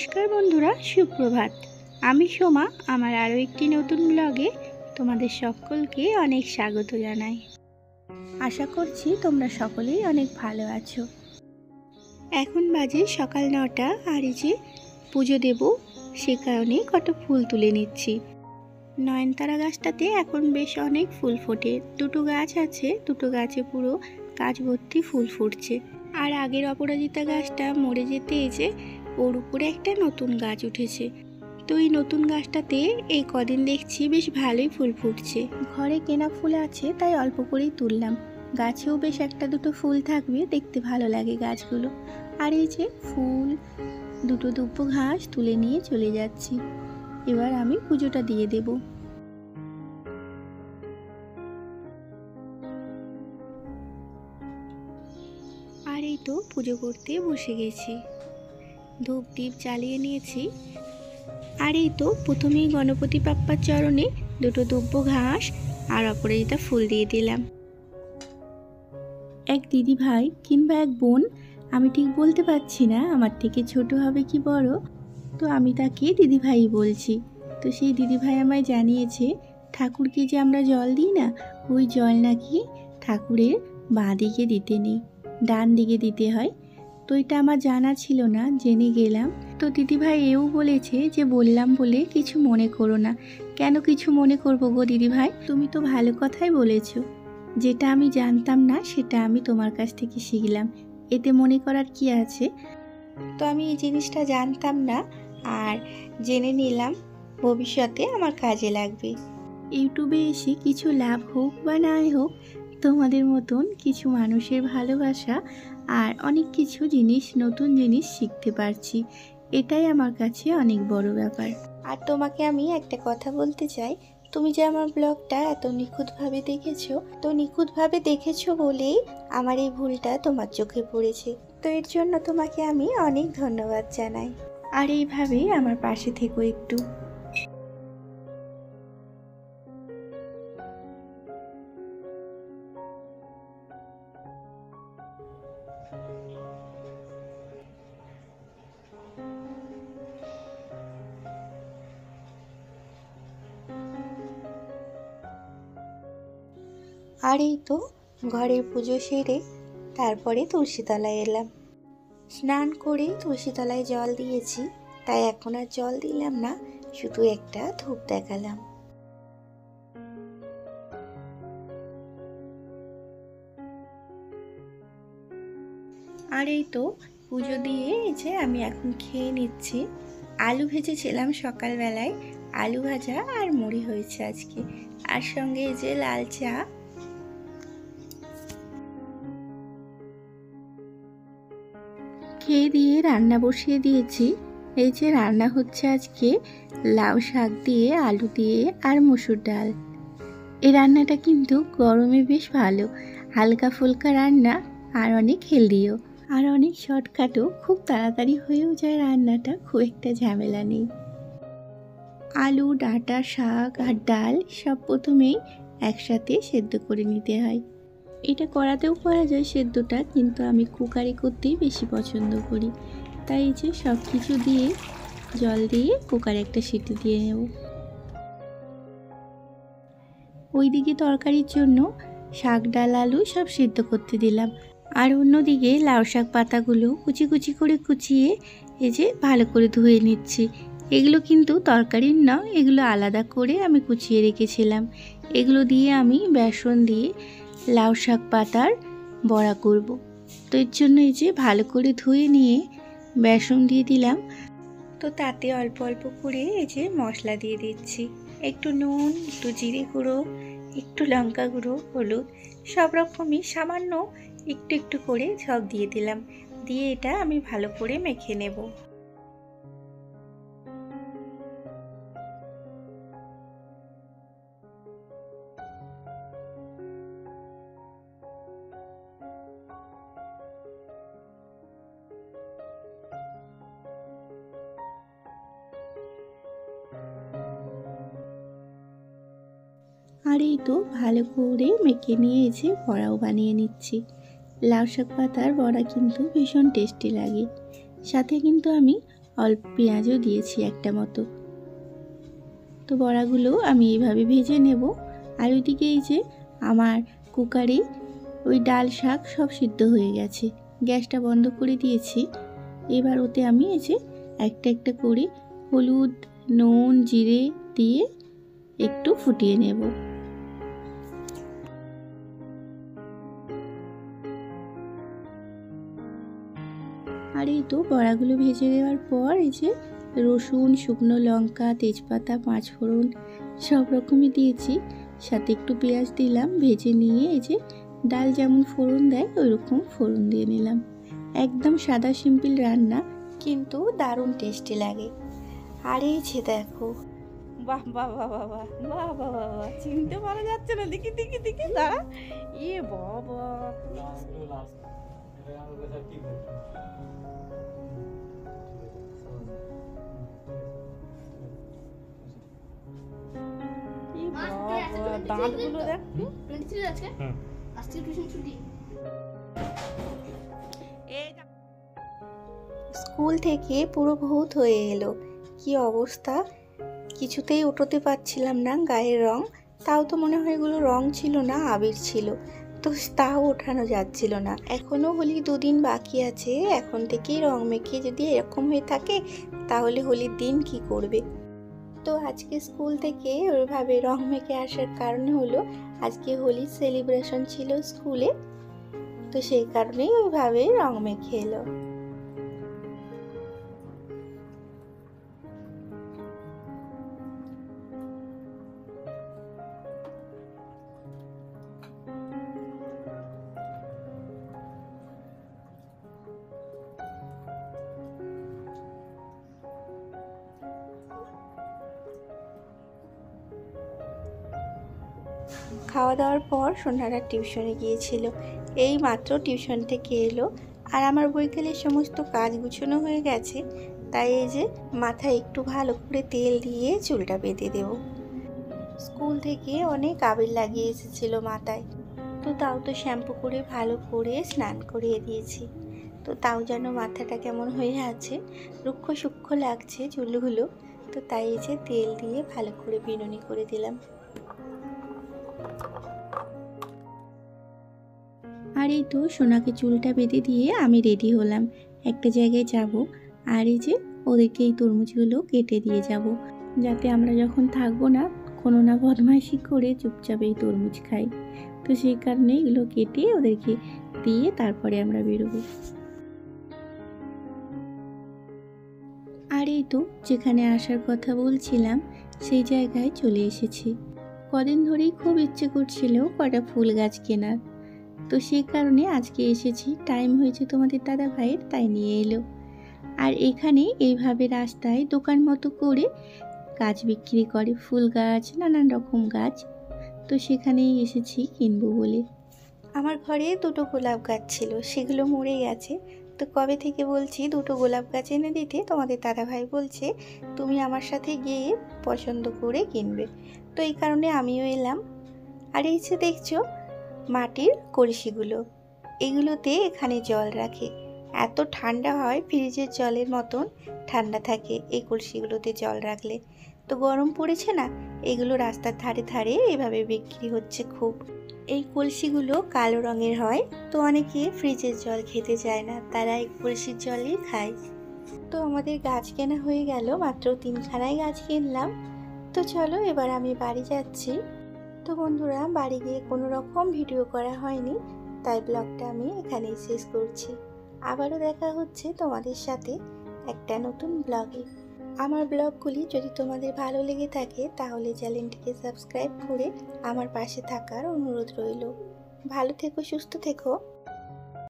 নমস্কার বন্ধুরা, সুপ্রভাত। আমি সোমা। আমার আরও একটি নতুন ব্লগে তোমাদের সকলকে অনেক স্বাগত জানাই। আশা করছি তোমরা সকলেই অনেক ভালো আছো। এখন বাজে সকাল 9টা, আর এই যে পুজো দেব, সে কারণে কত ফুল তুলে নিচ্ছি। নয়নতারা গাছটাতে এখন বেশ অনেক ফুল ফোটে। দুটো গাছ আছে, দুটো গাছে পুরো গাছ ভর্তি ফুল ফুটছে। আর আগের অপরাজিতা গাছটা মরে যেতে এসে ওর উপরে একটা নতুন গাছ উঠেছে। তো এই নতুন গাছটাতে এই কদিন দেখছি বেশ ভালোই ফুল ফুটছে। ঘরে কেনা ফুল আছে তাই অল্প করেই তুললাম। গাছেও বেশ একটা দুটো ফুল থাকবে, দেখতে ভালো লাগে গাছগুলো। আর এই যে ফুল, দুটো দুব্ব ঘাস তুলে নিয়ে চলে যাচ্ছি। এবার আমি পুজোটা দিয়ে দেব। আর এই তো পুজো করতে বসে গেছি। ধূপ দ্বীপ জ্বালিয়ে নিয়েছি। আর এই তো প্রথমেই গণপতি বাপ্পার চরণে দুটো দুব্ব ঘাস আর অপরাজিতা ফুল দিয়ে দিলাম। এক দিদি ভাই কিংবা এক বোন, আমি ঠিক বলতে পারছি না আমার থেকে ছোট হবে কি বড়, তো আমি তাকে দিদি ভাই বলছি। তো সেই দিদি ভাই আমায় জানিয়েছে ঠাকুরকে যে আমরা জল দিই না, ওই জল নাকি ঠাকুরের বাঁ দিকে দিতে নেই, ডান দিকে দিতে হয়। তো এটা আমার জানা ছিল না, জেনে গেলাম। তো দিদিভাই এও বলেছে যে বললাম বলে কিছু মনে করো না। কেন কিছু মনে করবো গো দিদিভাই, তুমি তো ভালো কথাই বলেছো। যেটা আমি জানতাম না সেটা আমি তোমার কাছ থেকে শিখলাম, এতে মনে করার কি আছে। তো আমি এই জিনিসটা জানতাম না, আর জেনে নিলাম, ভবিষ্যতে আমার কাজে লাগবে। ইউটিউবে এসে কিছু লাভ হোক বা নাই হোক, তোমাদের মতন কিছু মানুষের ভালোবাসা আর অনেক কিছু জিনিস, নতুন জিনিস শিখতে পারছি, এটাই আমার কাছে অনেক বড় ব্যাপার। আর তোমাকে আমি একটা কথা বলতে চাই, তুমি যে আমার ব্লগটা এত নিখুঁতভাবে দেখেছো, তো নিখুঁতভাবে দেখেছো বলেই আমার এই ভুলটা তোমার চোখে পড়েছে। তো এর জন্য তোমাকে আমি অনেক ধন্যবাদ জানাই। আর এইভাবেই আমার পাশে থেকো একটু। আর এই তো ঘরের পুজো সেরে তারপরে তুলসীতলায় এলাম। স্নান করে তুলসীতলায় জল দিয়েছি, তাই এখন আর জল দিলাম না, শুধু একটা ধূপ দেখালাম। আর এই তো পুজো দিয়ে এই যে আমি এখন খেয়ে নিচ্ছি। আলু ভেজেছিলাম সকালবেলায়, আলু ভাজা আর মুড়ি হয়েছে আজকে, আর সঙ্গে এই যে লাল চা। খেয়ে দিয়ে রান্না বসিয়ে দিয়েছি। এই যে রান্না হচ্ছে আজকে লাউ শাক দিয়ে, আলু দিয়ে আর মসুর ডাল। এই রান্নাটা কিন্তু গরমে বেশ ভালো, হালকা ফুলকা রান্না, আর অনেক হেলদিও, আর অনেক শর্টকাটও, খুব তাড়াতাড়ি হয়েও যায় রান্নাটা, খুব একটা ঝামেলা নেই। আলু, ডাঁটা, শাক আর ডাল সব প্রথমেই একসাথে সেদ্ধ করে নিতে হয়। এটা করাতেও করা যায় সেদ্ধটা, কিন্তু আমি কুকারে করতেই বেশি পছন্দ করি। তাই যে সব কিছু দিয়ে জল দিয়ে কুকারে একটা সিটি দিয়ে নেব। ওইদিকে তরকারির জন্য শাক, ডাল, আলু সব সিদ্ধ করতে দিলাম। আর অন্যদিকে লাউ শাক পাতাগুলো কুচি কুচি করে কুচিয়ে এই যে ভালো করে ধুয়ে নিচ্ছি। এগুলো কিন্তু তরকারির না, এগুলো আলাদা করে আমি কুচিয়ে রেখেছিলাম। এগুলো দিয়ে আমি বেসন দিয়ে লাউ শাক পাতার বড়া করব। তো এর জন্য এই যে ভালো করে ধুয়ে নিয়ে বেসন দিয়ে দিলাম। তো তাতে অল্প অল্প করে এই যে মশলা দিয়ে দিচ্ছি, একটু নুন, একটু জিরে গুঁড়ো, একটু লঙ্কা গুঁড়ো, হলুদ, সব রকমই সামান্য একটু একটু করে সব দিয়ে দিলাম। দিয়ে এটা আমি ভালো করে মেখে নেব। আর এই তো ভালো করে মেখে নিয়ে এসে বড়াও বানিয়ে নিচ্ছি। লাউ শাক পাতার বড়া কিন্তু ভীষণ টেস্টি লাগে। সাথে কিন্তু আমি অল্প পেঁয়াজও দিয়েছি একটা মতো। তো বড়াগুলো আমি এইভাবে ভেজে নেব। আর ওইদিকে এই যে আমার কুকারে ওই ডাল শাক সব সিদ্ধ হয়ে গেছে, গ্যাসটা বন্ধ করে দিয়েছি। এবার ওতে আমি এই যে একটা একটা করে হলুদ, নুন, জিরে দিয়ে একটু ফুটিয়ে নেব। আর এই তো বড়াগুলো ভেজে নেওয়ার পর এই যে রসুন, শুকনো লঙ্কা, তেজপাতা, পাঁচফোড়ন সব রকমই দিয়েছি, সাথে একটু পেঁয়াজ দিলাম। ভেজে নিয়ে এই যে ডাল যেমন ফোড়ন দেয় ওই রকম ফোড়ন দিয়ে নিলাম। একদম সাদা সিম্পল রান্না, কিন্তু দারুণ টেস্টি লাগে। আর এই যে দেখো, বাহ বাহ বাহ বাহ বাহ বাহ বাহ বাহ বাহ, চিনতে পারা যাচ্ছে না। দেখি দেখি দেখি, দাঁড়া। এ বাবা, দাঁতগুলো দেখ। স্কুল থেকে পুরো ভূত হয়ে এলো, কি অবস্থা, কিছুতেই উঠোতে পারছিলাম না গায়ের রং। তাও তো মনে হয় এগুলো রং ছিল না, আবির ছিল, তো তাও ওঠানো যাচ্ছিল না। এখনো হোলি 2 দিন বাকি আছে, এখন থেকেই রং মেখে যদি এরকম হয়ে থাকে তাহলে হোলির দিন কি করবে। তো আজকে স্কুল থেকে ওইভাবে রং মেখে আসার কারণ হলো আজকে হোলির সেলিব্রেশন ছিল স্কুলে, তো সেই কারণেই ওইভাবে রং মেখে এলো। খাওয়া দাওয়ার পর সোনারা টিউশনে গিয়েছিল, এই মাত্র টিউশন থেকে এলো। আর আমার বৈকালের সমস্ত কাজ গুছানো হয়ে গেছে, তাই এই যে মাথায় একটু ভালো করে তেল দিয়ে চুলটা বেঁধে দেব। স্কুল থেকে অনেক আবির লাগিয়ে এসেছিল মাথায়, তো তাও তো শ্যাম্পু করে ভালো করে স্নান করিয়ে দিয়েছি। তো তাও যেন মাথাটা কেমন হয়ে আছে, রুক্ষ সূক্ষ্ম লাগছে চুলগুলো, তো তাই এই যে তেল দিয়ে ভালো করে বিনুনি করে দিলাম। আর এই তো সোনাকে চুলটা বেঁধে দিয়ে আমি রেডি হলাম, একটা জায়গায় যাব। আর এই যে ওদেরকে এই তরমুজগুলো কেটে দিয়ে যাব, যাতে আমরা যখন থাকবো না কোনো না বদমাইশি করে চুপচাপ এই তরমুজ খাই। তো সেই কারণে এগুলো কেটে ওদেরকে দিয়ে তারপরে আমরা বেরোবো। আর এই তো যেখানে আসার কথা বলছিলাম সেই জায়গায় চলে এসেছি। কদিন ধরেই খুব ইচ্ছে করছিল কটা ফুল গাছ কেনার, তো সেই কারণে আজকে এসেছি। টাইম হয়েছে তোমাদের দাদা ভাইয়ের, তাই নিয়ে এলো। আর এখানে এইভাবে রাস্তায় দোকান মতো করে গাছ বিক্রি করে, ফুল গাছ, নানান রকম গাছ। তো সেখানেই এসেছি কিনবো বলে। আমার ঘরে 2টো গোলাপ গাছ ছিল, সেগুলো মরে গেছে। তো কবে থেকে বলছি 2টো গোলাপ গাছ এনে দিতে, তোমাদের দাদা ভাই বলছে তুমি আমার সাথে গিয়ে পছন্দ করে কিনবে। তো এই কারণে আমিও এলাম। আর এই যে দেখছো মাটির কলসিগুলো, এগুলোতে এখানে জল রাখে। এত ঠান্ডা হয়, ফ্রিজের জলের মতন ঠান্ডা থাকে এই কলসিগুলোতে জল রাখলে। তো গরম পড়েছে না, এগুলো রাস্তার ধারে ধারে এভাবে বিক্রি হচ্ছে খুব। এই কলসিগুলো কালো রঙের হয়, তো অনেকে ফ্রিজের জল খেতে চায় না, তারা এই কলসির জলই খায়। তো আমাদের গাছ কেনা হয়ে গেল, মাত্র 3খানায় গাছ কিনলাম। তো চলো এবার আমি বাড়ি যাচ্ছি। তো বন্ধুরা, বাড়ি গিয়ে কোনো রকম ভিডিও করা হয়নি, তাই ব্লগটা আমি এখানেই শেষ করছি। আবারও দেখা হচ্ছে তোমাদের সাথে একটা নতুন ব্লগে। আমার ব্লগগুলি যদি তোমাদের ভালো লেগে থাকে তাহলে চ্যানেলটিকে সাবস্ক্রাইব করে আমার পাশে থাকার অনুরোধ রইল। ভালো থেকো, সুস্থ থেকো।